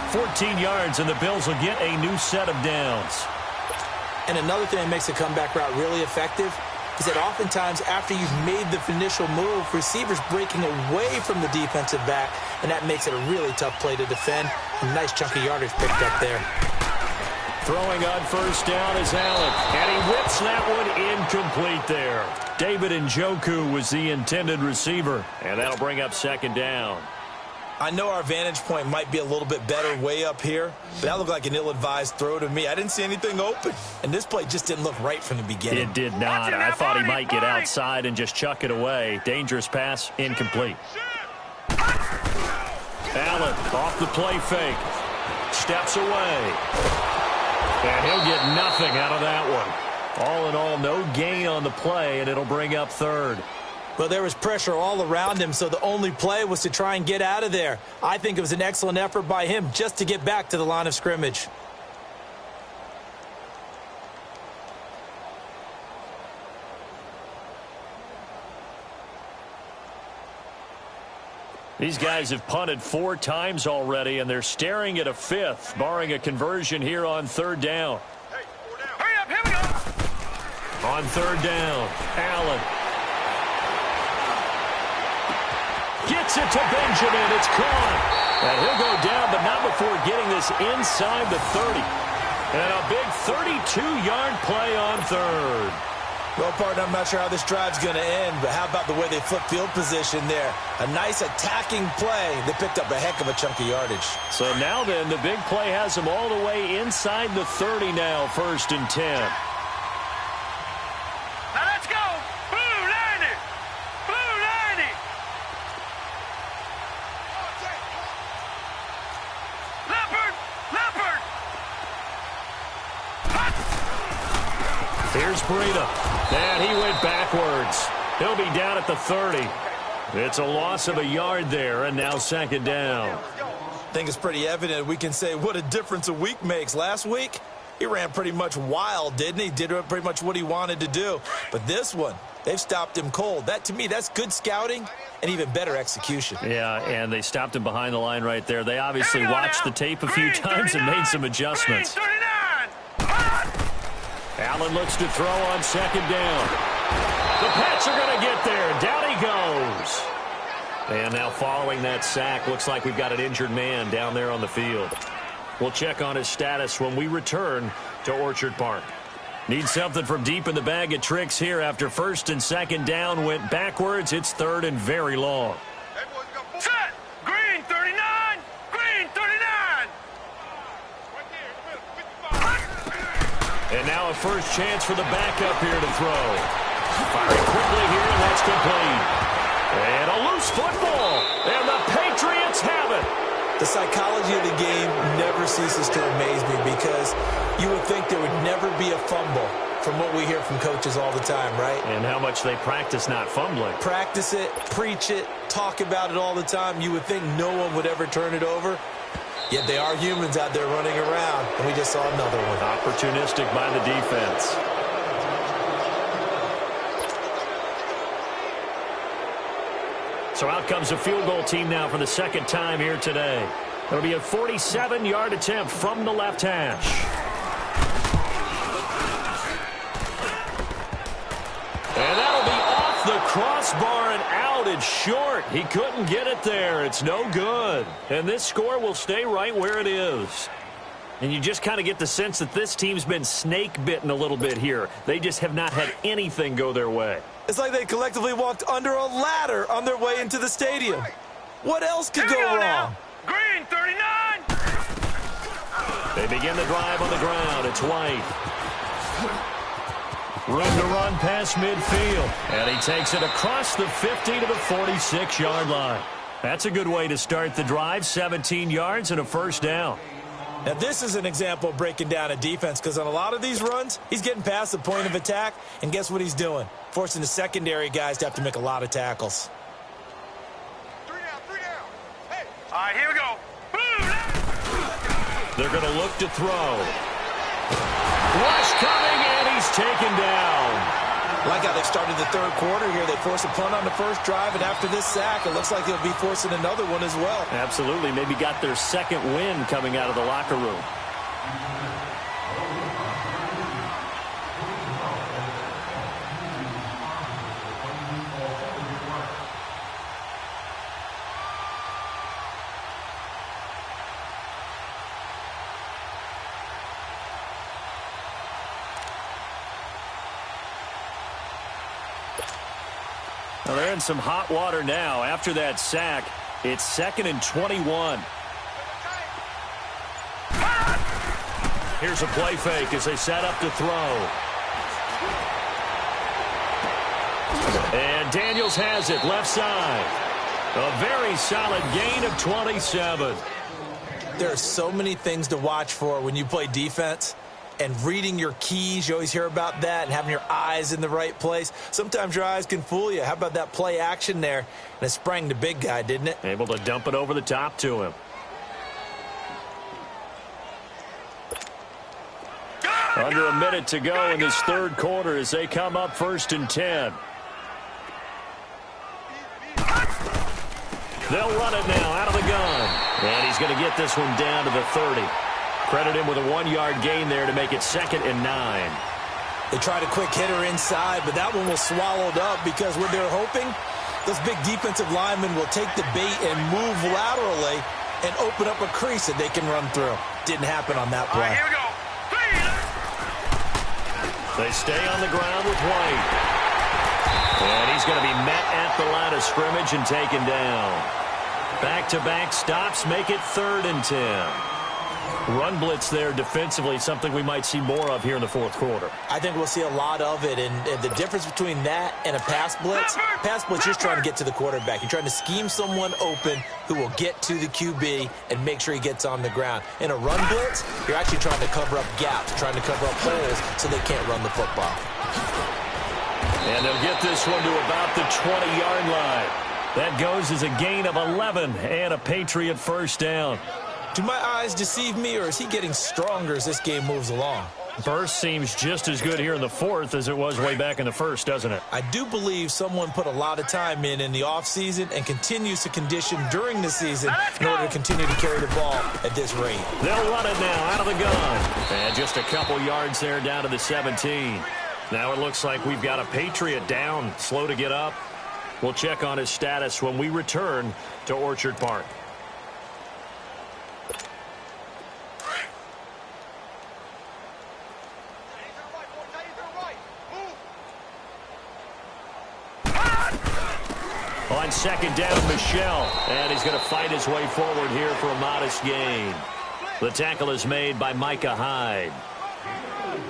14 yards, and the Bills will get a new set of downs. And another thing that makes the comeback route really effective is that oftentimes after you've made the initial move, receivers breaking away from the defensive back, and that makes it a really tough play to defend. A nice chunk of yardage picked up there. Throwing on first down is Allen, and he whips that one incomplete there. David Njoku was the intended receiver, and that'll bring up 2nd down. I know our vantage point might be a little bit better way up here, but that looked like an ill-advised throw to me. I didn't see anything open, and this play just didn't look right from the beginning. It did not. I thought he might get outside and just chuck it away. Dangerous pass, incomplete. Allen off the play fake. Steps away. And he'll get nothing out of that one. All in all, no gain on the play, and it'll bring up 3rd. Well, there was pressure all around him, so the only play was to try and get out of there. I think it was an excellent effort by him just to get back to the line of scrimmage. These guys have punted 4 times already, and they're staring at a 5th, barring a conversion here on 3rd down. Hurry up, here we go. On 3rd down, Allen. Gets it to Benjamin. It's caught. And he'll go down, but not before getting this inside the 30. And a big 32-yard play on 3rd. Well, partner, I'm not sure how this drive's going to end, but how about the way they flip field position there? A nice attacking play. They picked up a heck of a chunk of yardage. So now then, the big play has them all the way inside the 30 now, 1st and 10. Now let's go. Blue 90. Blue 90. Leopard. Leopard. Here's Breida. And he went backwards. He'll be down at the 30. It's a loss of a yard there, and now 2nd down. I think it's pretty evident we can say what a difference a week makes. Last week, he ran pretty much wild, didn't he? Did pretty much what he wanted to do. But this one, they've stopped him cold. That, to me, that's good scouting and even better execution. Yeah, and they stopped him behind the line right there. They obviously watched the tape a few times and made some adjustments. Green 39. Allen looks to throw on 2nd down. The Pats are going to get there. Down he goes. And now following that sack, looks like we've got an injured man down there on the field. We'll check on his status when we return to Orchard Park. Need something from deep in the bag of tricks here after 1st and 2nd down went backwards. It's 3rd and very long. Hey, boys, we got And now a first chance for the backup here to throw. Firing quickly here, and that's complete. And a loose football, and the Patriots have it. The psychology of the game never ceases to amaze me because you would think there would never be a fumble from what we hear from coaches all the time, right? And how much they practice not fumbling. Practice it, preach it, talk about it all the time. You would think no one would ever turn it over. Yet they are humans out there running around, and we just saw another one. Opportunistic by the defense. So out comes a field goal team now for the second time here today. It'll be a 47-yard attempt from the left hash. And that'll be off the crossbar and out. It's short. He couldn't get it there. It's no good. And this score will stay right where it is. And you just kind of get the sense that this team's been snake-bitten a little bit here. They just have not had anything go their way. It's like they collectively walked under a ladder on their way into the stadium. What else could go wrong? Now. Green, 39. They begin the drive on the ground. It's White. Room to run past midfield. And he takes it across the 50 to the 46-yard line. That's a good way to start the drive. 17 yards and a first down. Now, this is an example of breaking down a defense because on a lot of these runs, he's getting past the point of attack, and guess what he's doing? Forcing the secondary guys to have to make a lot of tackles. 3 down. Hey. All right, here we go. They're going to look to throw. Rush coming, and he's taken down. Like how they've started the third quarter here. They force a punt on the first drive, and after this sack, it looks like they'll be forcing another one as well. Absolutely. Maybe got their second win coming out of the locker room. Well, they're in some hot water now. After that sack, it's 2nd and 21. Here's a play fake as they set up to throw. And Daniels has it, left side. A very solid gain of 27. There are so many things to watch for when you play defense. And reading your keys, you always hear about that, and having your eyes in the right place. Sometimes your eyes can fool you. How about that play action there? And it sprang the big guy, didn't it? Able to dump it over the top to him. Under a minute to go in this third quarter as they come up 1st and 10. They'll run it now out of the gun. And he's going to get this one down to the 30. Credit him with a 1-yard gain there to make it 2nd and 9. They tried a quick hitter inside, but that one was swallowed up because what they're hoping, those big defensive linemen will take the bait and move laterally and open up a crease that they can run through. Didn't happen on that play. All right, here we go. They stay on the ground with White. And he's going to be met at the line of scrimmage and taken down. Back-to-back stops make it 3rd and 10. Run blitz there defensively, something we might see more of here in the fourth quarter. I think we'll see a lot of it, and the difference between that and a pass blitz, you're just trying to get to the quarterback. You're trying to scheme someone open who will get to the QB and make sure he gets on the ground. In a run blitz, you're actually trying to cover up gaps, trying to cover up holes so they can't run the football. And they'll get this one to about the 20-yard line. That goes as a gain of 11 and a Patriot first down. Do my eyes deceive me, or is he getting stronger as this game moves along? Burst seems just as good here in the fourth as it was way back in the first, doesn't it? I do believe someone put a lot of time in the offseason and continues to condition during the season in order to continue to carry the ball at this rate. They'll run it now out of the gun. And just a couple yards there down to the 17. Now it looks like we've got a Patriot down, slow to get up. We'll check on his status when we return to Orchard Park. On 2nd down, Michelle, and he's going to fight his way forward here for a modest gain. The tackle is made by Micah Hyde.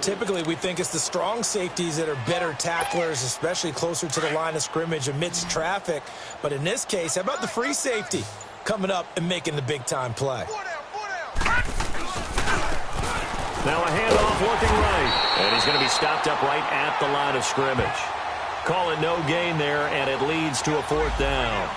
Typically, we think it's the strong safeties that are better tacklers, especially closer to the line of scrimmage amidst traffic. But in this case, how about the free safety coming up and making the big-time play? Now a handoff looking right, and he's going to be stopped up right at the line of scrimmage. Call it no gain there, and it leads to a 4th down.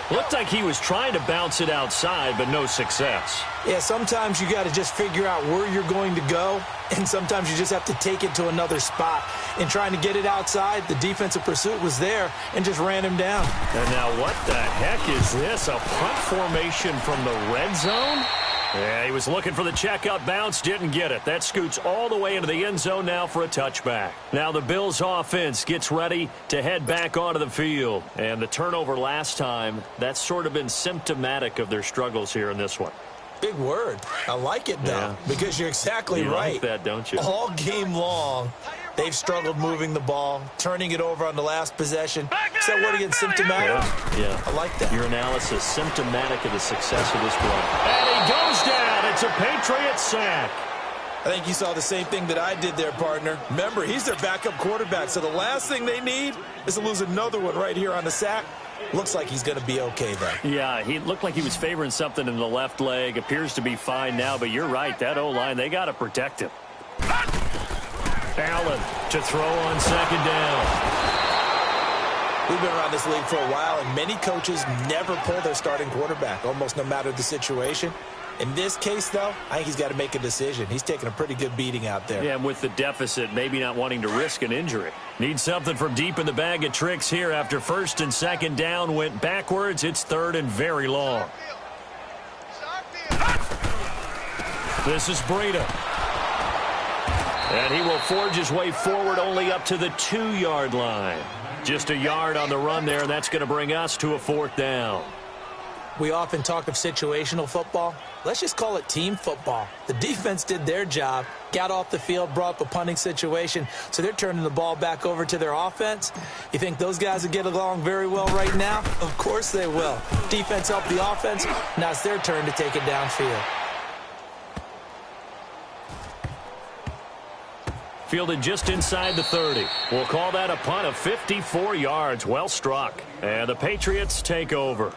Looked like he was trying to bounce it outside, but no success. Yeah, sometimes you got to just figure out where you're going to go, and sometimes you just have to take it to another spot. In trying to get it outside, the defensive pursuit was there and just ran him down. And now what the heck is this? A punt formation from the red zone? Yeah, he was looking for the checkup bounce, didn't get it. That scoots all the way into the end zone now for a touchback. Now the Bills offense gets ready to head back onto the field. And the turnover last time, that's sort of been symptomatic of their struggles here in this one. Big word. I like it, though, because you're exactly right. You like that, don't you? All game long, they've struggled moving the ball, turning it over on the last possession. Is that word again, symptomatic? Yeah. I like that. Your analysis, symptomatic of the success of this run. And he goes down. It's a Patriot sack. I think you saw the same thing that I did there, partner. Remember, he's their backup quarterback, so the last thing they need is to lose another one right here on the sack. Looks like he's going to be okay, though. Yeah, he looked like he was favoring something in the left leg. Appears to be fine now, but you're right. That O-line, they got to protect him. Allen to throw on 2nd down. We've been around this league for a while, and many coaches never pull their starting quarterback, almost no matter the situation. In this case, though, I think he's got to make a decision. He's taking a pretty good beating out there. Yeah, and with the deficit, maybe not wanting to risk an injury. Needs something from deep in the bag of tricks here after 1st and 2nd down. Went backwards. It's 3rd and very long. This is Breida. And he will forge his way forward only up to the 2-yard line. Just a yard on the run there, and that's going to bring us to a 4th down. We often talk of situational football. Let's just call it team football. The defense did their job, got off the field, brought up a punting situation, so they're turning the ball back over to their offense. You think those guys will get along very well right now? Of course they will. Defense helped the offense. Now it's their turn to take it downfield. Fielded just inside the 30. We'll call that a punt of 54 yards. Well struck. And the Patriots take over.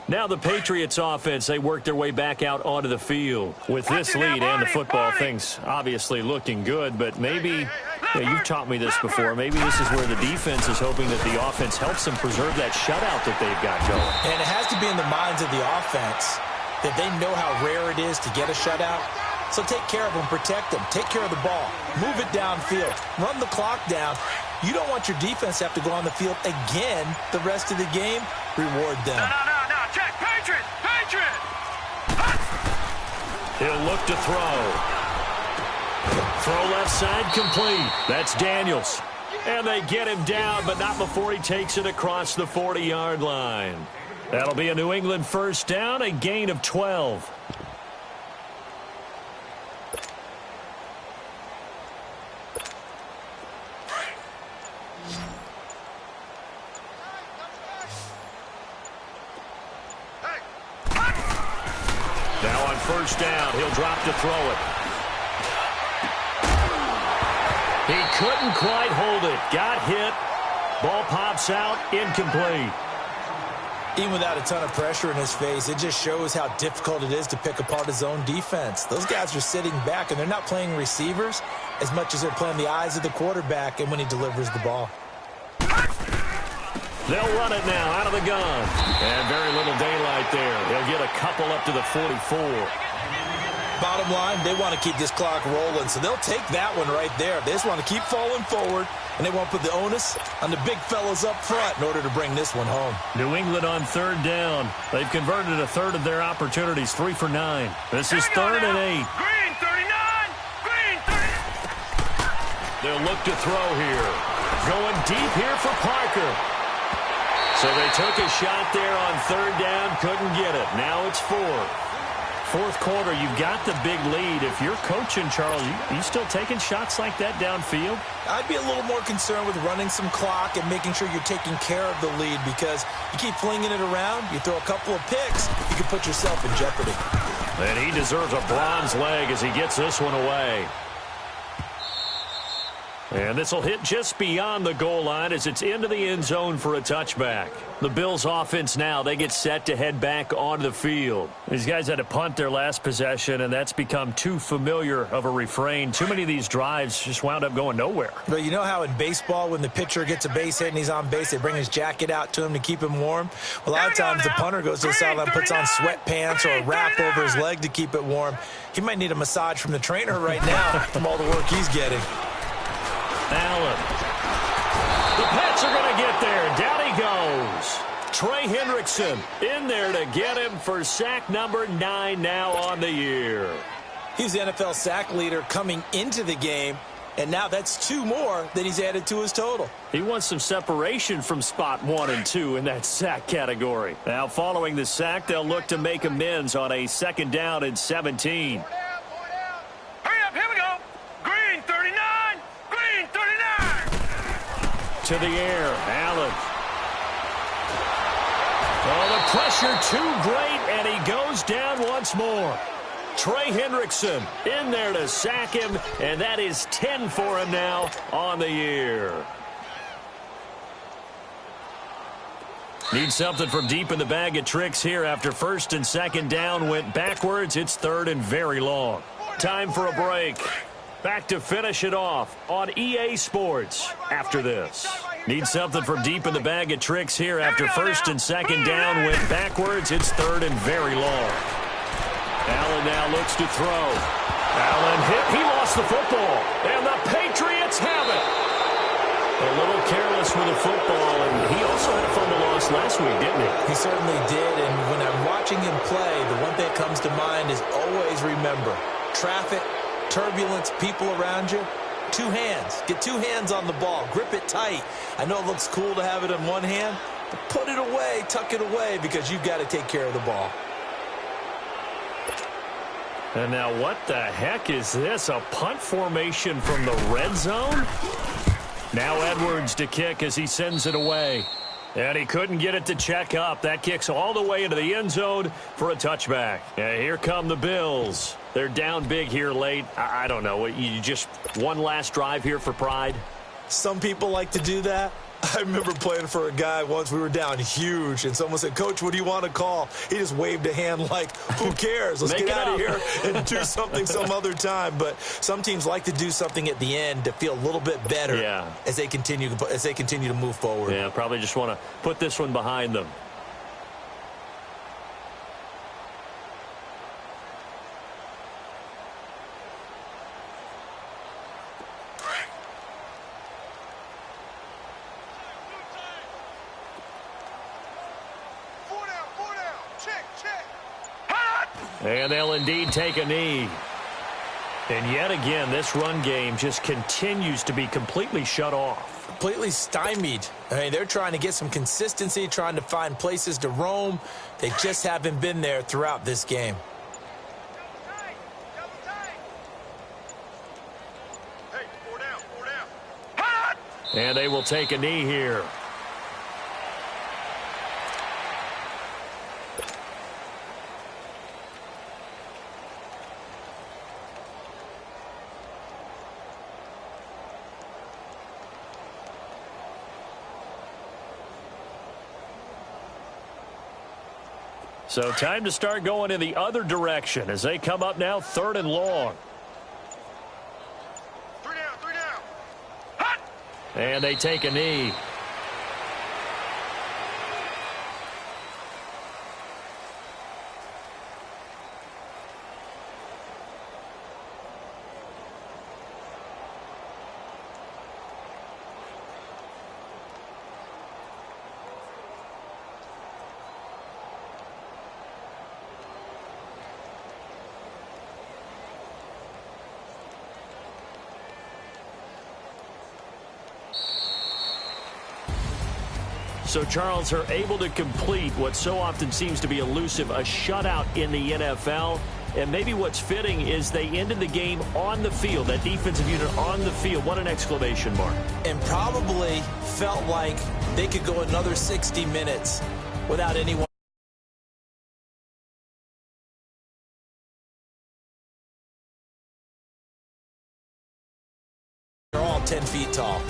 Now the Patriots offense, they work their way back out onto the field. With this lead and the football, things obviously looking good, but maybe, you've taught me this before, maybe this is where the defense is hoping that the offense helps them preserve that shutout that they've got going. And it has to be in the minds of the offense that they know how rare it is to get a shutout. So take care of them, protect them, take care of the ball, move it downfield, run the clock down. You don't want your defense to have to go on the field again the rest of the game. Reward them. No. Check. Patriot. He'll look to throw. Throw left side complete. That's Daniels. And they get him down, but not before he takes it across the 40-yard line. That'll be a New England 1st down, a gain of 12. Now on 1st down, he'll drop to throw it. He couldn't quite hold it. Got hit. Ball pops out. Incomplete. Even without a ton of pressure in his face, it just shows how difficult it is to pick apart his own defense. Those guys are sitting back, and they're not playing receivers as much as they're playing the eyes of the quarterback and when he delivers the ball. They'll run it now out of the gun. And very little daylight there. He'll get a couple up to the 44. Bottom line, they want to keep this clock rolling, so they'll take that one right there. They just want to keep falling forward, and they want to put the onus on the big fellas up front in order to bring this one home. New England on 3rd down. They've converted a third of their opportunities, 3 for 9. This is 3rd and 8. Green 39. Green 30. They'll look to throw here. Going deep here for Parker. So they took a shot there on 3rd down, couldn't get it. Now it's 4th. Fourth quarter, you've got the big lead. If you're coaching, Charles, you still taking shots like that downfield? I'd be a little more concerned with running some clock and making sure you're taking care of the lead, because you keep flinging it around, you throw a couple of picks, you can put yourself in jeopardy. And he deserves a bronze leg as he gets this one away. And this will hit just beyond the goal line as it's into the end zone for a touchback. The Bills offense now, they get set to head back onto the field. These guys had to punt their last possession, and that's become too familiar of a refrain. Too many of these drives just wound up going nowhere. But you know how in baseball, when the pitcher gets a base hit and he's on base, they bring his jacket out to him to keep him warm? Well, a lot of times the punter goes to the sideline, puts on sweatpants or a wrap over his leg to keep it warm. He might need a massage from the trainer right now from all the work he's getting. Allen. The Pats are going to get there. Down he goes. Trey Hendrickson in there to get him for sack number 9 now on the year. He's the NFL sack leader coming into the game, and now that's 2 more that he's added to his total. He wants some separation from spot 1 and 2 in that sack category. Now, following the sack, they'll look to make amends on a 2nd down and 17. To the air, Allen. Oh, the pressure too great, and he goes down once more. Trey Hendrickson in there to sack him, and that is 10 for him now on the year. Need something from deep in the bag of tricks here after 1st and 2nd down went backwards. It's 3rd and very long. Time for a break. Back to finish it off on EA Sports after this. Need something from deep in the bag of tricks here after 1st and 2nd down went backwards. It's 3rd and very long. Allen now looks to throw. Allen hit. He lost the football. And the Patriots have it. A little careless with the football, and he also had a fumble loss last week, didn't he? He certainly did, and when I'm watching him play, the one thing that comes to mind is always remember, traffic, turbulence, people around you, 2 hands. Get 2 hands on the ball. Grip it tight. I know it looks cool to have it in one hand, but put it away, tuck it away, because you've got to take care of the ball. And now what the heck is this? A punt formation from the red zone? Now Edwards to kick as he sends it away. And he couldn't get it to check up. That kicks all the way into the end zone for a touchback. And here come the Bills. They're down big here late. I don't know. You just one last drive here for pride? Some people like to do that. I remember playing for a guy once. We were down huge, and someone said, "Coach, what do you want to call?" He just waved a hand like, who cares? Let's get out of here and do something some other time. But some teams like to do something at the end to feel a little bit better as they continue to move forward. Yeah, probably just want to put this one behind them. And they'll indeed take a knee. And yet again, this run game just continues to be completely shut off. Completely stymied. I mean, they're trying to get some consistency, trying to find places to roam. They just haven't been there throughout this game. And they will take a knee here. So time to start going in the other direction as they come up now 3rd and long. 3 down. Hot! And they take a knee. So Charles are able to complete what so often seems to be elusive, a shutout in the NFL. And maybe what's fitting is they ended the game on the field, that defensive unit on the field. What an exclamation mark. And probably felt like they could go another 60 minutes without anyone. They're all 10 feet tall.